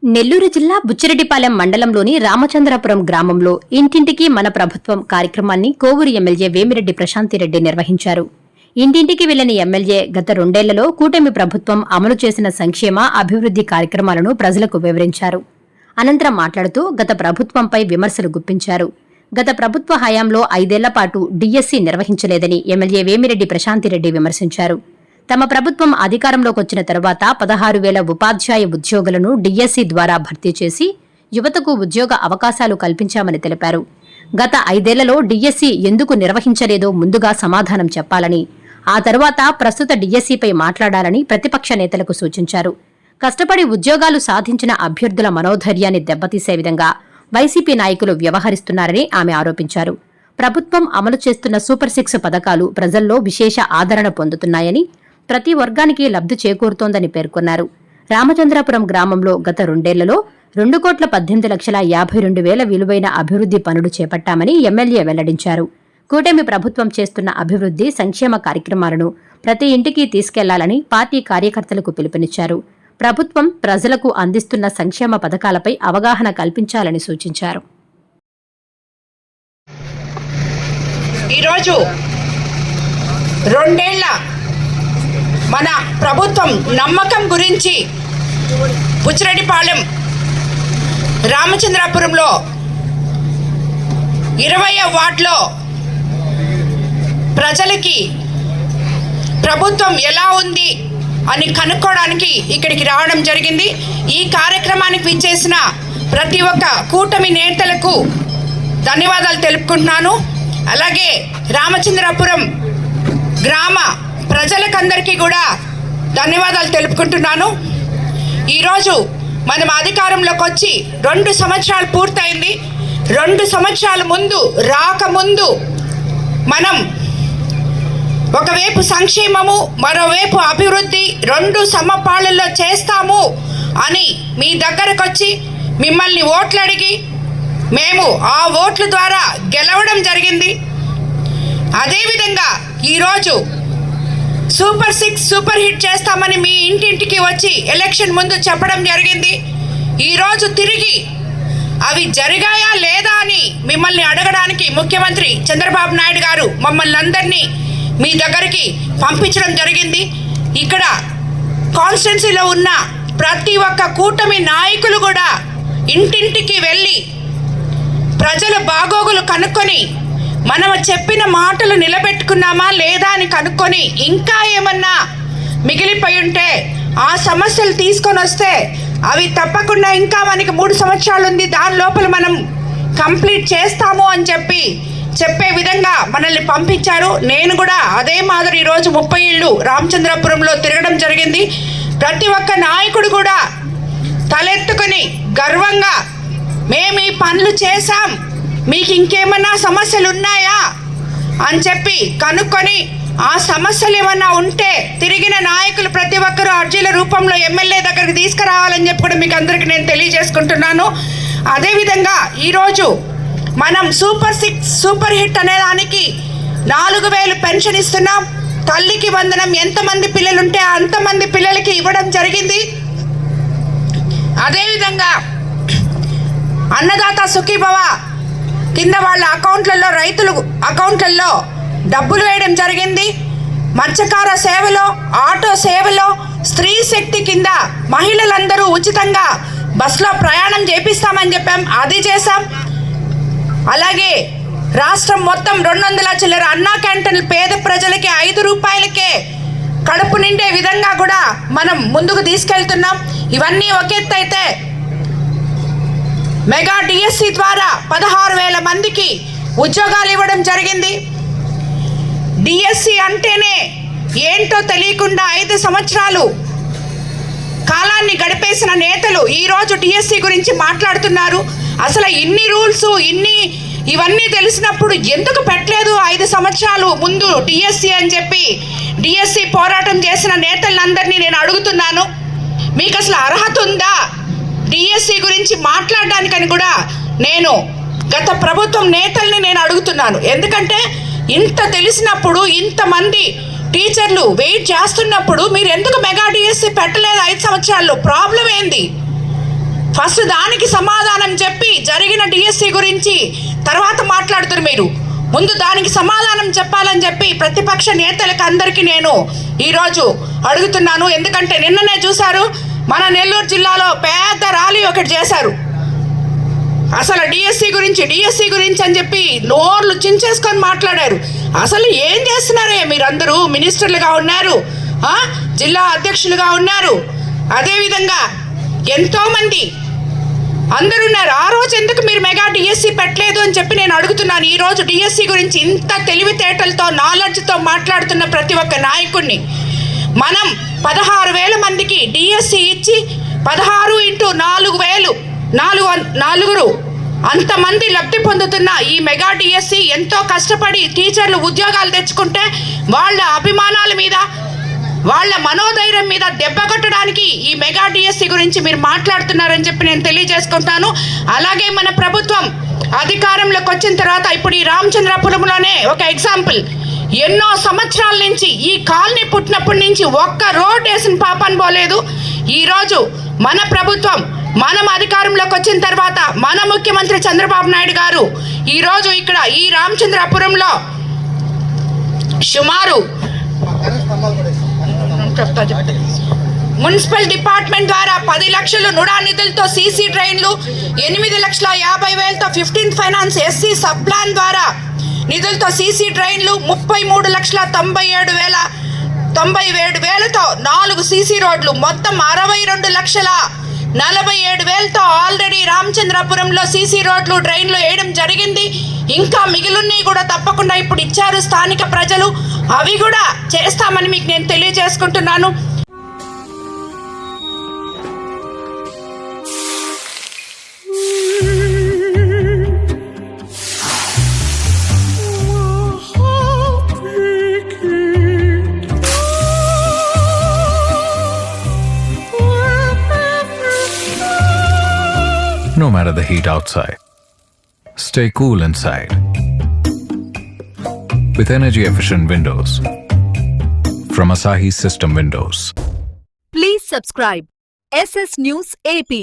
నెల్లూరు జిల్లా బుచ్చిరెడ్డిపాలెం మండలంలోని రామచంద్రపురం గ్రామంలో ఇంటింటికి మన ప్రభుత్వం కార్యక్రమాన్ని కోవూరు ఎమ్మెల్యే వేమిరెడ్డి ప్రశాంతిరెడ్డి నిర్వహించారు. ఇంటింటికి వెళ్లిన ఎమ్మెల్యే గత 2 ఏళ్లలో కూటమి ప్రభుత్వం అమలు చేసిన సంక్షేమ అభివృద్ది కార్యక్రమాలను ప్రజలకు వివరించారు. అనంతరం మాట్లాడుతూ గత ప్రభుత్వంపై విమర్శలు గుప్పించారు. గత ప్రభుత్వ హయాంలో 5 ఏళ్ల పాటు డిఎస్సి నిర్వహించలేదని ఎమ్మెల్యే వేమిరెడ్డి ప్రశాంతిరెడ్డి విమర్శించారు. తమ ప్రభుత్వం అధికారంలోకి వచ్చిన తరువాత 16,000 ఉపాధ్యాయ ఉద్యోగులను డిఎస్సి ద్వారా భర్తీ చేసి యువతకు ఉద్యోగ అవకాశాలు కల్పించామని తెలిపారు. గత 5 ఏళ్లలో డిఎస్సి ఎందుకు నిర్వహించలేదో ముందుగా సమాధానం చెప్పాలని, ఆ తరువాత ప్రస్తుత డిఎస్సిపై మాట్లాడాలని ప్రతిపక్ష నేతలకు సూచించారు. కష్టపడి ఉద్యోగాలు సాధించిన అభ్యర్థుల మనోధైర్యాన్ని దెబ్బతీసే విధంగా వైసీపీ నాయకులు వ్యవహరిస్తున్నారని ఆమె ఆరోపించారు. ప్రభుత్వం అమలు చేస్తున్న సూపర్ 6 పథకాలు ప్రజల్లో విశేష ఆదరణ పొందుతున్నాయని, ప్రతి వర్గానికి లబ్ధి చేకూరుతోందని పేర్కొన్నారు. రామచంద్రపురం గ్రామంలో గత 2 ఏళ్లలో 2,18,52,000 విలువైన అభివృద్ది పనులు చేపట్టామని ఎమ్మెల్యే వెల్లడించారు. కూటమి ప్రభుత్వం చేస్తున్న అభివృద్ది సంక్షేమ కార్యక్రమాలను ప్రతి ఇంటికి తీసుకెళ్లాలని పార్టీ కార్యకర్తలకు పిలుపునిచ్చారు. ప్రభుత్వం ప్రజలకు అందిస్తున్న సంక్షేమ పథకాలపై అవగాహన కల్పించాలని సూచించారు. ఈరోజు 2 ఏళ్ల మన ప్రభుత్వం నమ్మకం గురించి బుచ్చిరెడ్డిపాలెం రామచంద్రాపురంలో 20వ వార్డులో ప్రజలకి ప్రభుత్వం ఎలా ఉంది అని కనుక్కోవడానికి ఇక్కడికి రావడం జరిగింది. ఈ కార్యక్రమానికి విచ్చేసిన ప్రతి ఒక్క కూటమి నేతలకు ధన్యవాదాలు తెలుపుకుంటున్నాను. అలాగే రామచంద్రాపురం గ్రామ ప్రజలకందరికీ కూడా ధన్యవాదాలు తెలుపుకుంటున్నాను. ఈరోజు మనం అధికారంలోకి వచ్చి 2 సంవత్సరాలు పూర్తయింది. 2 సంవత్సరాల ముందు రాకముందు మనం ఒకవైపు సంక్షేమము, మరోవైపు అభివృద్ధి 2 సమపాళ్ళల్లో చేస్తాము అని మీ దగ్గరకు వచ్చి మిమ్మల్ని ఓట్లు అడిగి మేము ఆ ఓట్ల ద్వారా గెలవడం జరిగింది. అదేవిధంగా ఈరోజు సూపర్ 6 సూపర్ హిట్ చేస్తామని మీ ఇంటింటికి వచ్చి ఎలక్షన్ ముందు చెప్పడం జరిగింది. ఈరోజు తిరిగి అవి జరిగాయా లేదా అని మిమ్మల్ని అడగడానికి ముఖ్యమంత్రి చంద్రబాబు నాయుడు గారు మమ్మల్ని అందరినీ మీ దగ్గరికి పంపించడం జరిగింది. ఇక్కడ కాన్స్టిట్యున్సీలో ఉన్న ప్రతి ఒక్క కూటమి నాయకులు కూడా ఇంటింటికి వెళ్ళి ప్రజల బాగోగులు కనుక్కొని మనం చెప్పిన మాటలు నిలబెట్టుకున్నామా లేదా అని కనుక్కొని ఇంకా ఏమన్నా మిగిలిపోయి ఉంటే ఆ సమస్యలు తీసుకొని వస్తే అవి తప్పకుండా ఇంకా మనకి 3 సంవత్సరాలు ఉంది, దాని లోపల మనం కంప్లీట్ చేస్తాము అని చెప్పే విధంగా మనల్ని పంపించారు. నేను కూడా అదే మాదిరి ఈరోజు 30 ఇళ్ళు రామచంద్రపురంలో తిరగడం జరిగింది. ప్రతి ఒక్క నాయకుడు కూడా తలెత్తుకొని గర్వంగా మేము ఈ పనులు చేశాం, మీకు ఇంకేమన్నా సమస్యలు ఉన్నాయా అని చెప్పి కనుక్కొని ఆ సమస్యలు ఏమన్నా ఉంటే తిరిగిన నాయకులు ప్రతి ఒక్కరూ అర్జీల రూపంలో ఎమ్మెల్యే దగ్గరికి తీసుకురావాలని చెప్పి కూడా మీకు అందరికీ నేను తెలియజేసుకుంటున్నాను. అదేవిధంగా ఈరోజు మనం సూపర్ 6 సూపర్ హిట్ అనే దానికి 4,000 పెన్షన్ ఇస్తున్నాం. తల్లికి వందనం, ఎంతమంది పిల్లలు ఉంటే అంతమంది పిల్లలకి ఇవ్వడం జరిగింది. అదేవిధంగా అన్నదాత సుఖీభవ కింద వాళ్ళ అకౌంట్లలో, రైతులు అకౌంట్లలో డబ్బులు వేయడం జరిగింది. మత్స్యకార సేవలో, ఆటో సేవలో, స్త్రీ శక్తి కింద మహిళలందరూ ఉచితంగా బస్సులో ప్రయాణం చేపిస్తామని చెప్పాం, అది చేశాం. అలాగే రాష్ట్రం మొత్తం 200 చిల్లర అన్నా క్యాంటీన్లు పేద ప్రజలకి 5 రూపాయలకే కడుపు నిండే విధంగా కూడా మనం ముందుకు తీసుకెళ్తున్నాం. ఇవన్నీ ఒక ఎత్తు అయితే మెగా డిఎస్సి ద్వారా 16,000 మందికి ఉద్యోగాలు ఇవ్వడం జరిగింది. డిఎస్సి అంటేనే ఏంటో తెలియకుండా 5 సంవత్సరాలు కాలాన్ని గడిపేసిన నేతలు ఈరోజు డిఎస్సి గురించి మాట్లాడుతున్నారు. అసలు ఇన్ని రూల్స్ ఇవన్నీ తెలిసినప్పుడు ఎందుకు పెట్టలేదు 5 సంవత్సరాలు ముందు డిఎస్సి అని చెప్పి డిఎస్సి పోరాటం చేసిన నేతలందరినీ నేను అడుగుతున్నాను. మీకు అసలు అర్హత ఉందా డిఎస్సి గురించి మాట్లాడడానికని కూడా నేను గత ప్రభుత్వం నేతల్ని నేను అడుగుతున్నాను. ఎందుకంటే ఇంత తెలిసినప్పుడు, ఇంతమంది టీచర్లు వెయిట్ చేస్తున్నప్పుడు మీరు ఎందుకు మెగా డిఎస్సి పెట్టలేదు 5 సంవత్సరాల్లో? ప్రాబ్లం ఏంది? ఫస్ట్ దానికి సమాధానం చెప్పి జరిగిన డిఎస్సి గురించి తర్వాత మాట్లాడుతారు మీరు. ముందు దానికి సమాధానం చెప్పాలని చెప్పి ప్రతిపక్ష నేతలకు అందరికీ నేను ఈరోజు అడుగుతున్నాను. ఎందుకంటే నిన్ననే చూశారు, మన నెల్లూరు జిల్లాలో పెద్ద ర్యాలీ ఒకటి చేశారు. అసలు డిఎస్సి గురించి అని చెప్పి నోర్లు చించేసుకొని మాట్లాడారు. అసలు ఏం చేస్తున్నారే మీరందరూ? మినిస్టర్లుగా ఉన్నారు, జిల్లా అధ్యక్షులుగా ఉన్నారు, అదేవిధంగా ఎంతోమంది అందరూ ఉన్నారు. ఆ రోజు ఎందుకు మీరు మెగా డిఎస్సి పెట్టలేదు అని చెప్పి నేను అడుగుతున్నాను. ఈరోజు డిఎస్సి గురించి ఇంత తెలివితేటలతో నాలెడ్జ్తో మాట్లాడుతున్న ప్రతి ఒక్క నాయకుడిని మనం 16,000 మందికి డిఎస్సి ఇచ్చి 16 × 4,000 అంతమంది లబ్ధి పొందుతున్న ఈ మెగా డిఎస్సి ఎంతో కష్టపడి టీచర్లు ఉద్యోగాలు తెచ్చుకుంటే వాళ్ళ అభిమానాల మీద, వాళ్ళ మనోధైర్యం మీద దెబ్బ కొట్టడానికి ఈ మెగా డిఎస్సి గురించి మీరు మాట్లాడుతున్నారని చెప్పి నేను తెలియజేసుకుంటాను. అలాగే మన ప్రభుత్వం అధికారంలోకి వచ్చిన తర్వాత ఇప్పుడు ఈ రామచంద్రపురంలోనే ఒక ఎగ్జాంపుల్, ఎన్నో సంవత్సరాల నుంచి ఈ కాలనీ పుట్టినప్పటి నుంచి ఒక్క రోడ్ వేసిన పాపని పోలేదు. ఈరోజు మన ప్రభుత్వం, మనం అధికారంలోకి వచ్చిన తర్వాత మన ముఖ్యమంత్రి చంద్రబాబు నాయుడు గారు ఈరోజు ఇక్కడ ఈ రామచంద్రపురంలో సుమారు మున్సిపల్ డిపార్ట్మెంట్ ద్వారా 10 లక్షలు నుడా నిధులతో సీసీ డ్రైన్లు, 8,50,000తో 15th finance SC sub plan ద్వారా నిధులతో సీసీ డ్రైన్లు, 33,97,000తో 4 సీసీ రోడ్లు, మొత్తం 62,47,000తో ఆల్రెడీ రామచంద్రపురంలో సీసీ రోడ్లు, డ్రైన్లు వేయడం జరిగింది. ఇంకా మిగిలినవి కూడా తప్పకుండా ఇప్పుడు ఇచ్చారు స్థానిక ప్రజలు. అవి కూడా చేస్తామని మీకు నేను తెలియజేసుకుంటున్నాను. No matter the heat outside, stay cool inside with energy-efficient windows from Asahi System Windows. Please subscribe SS News AP.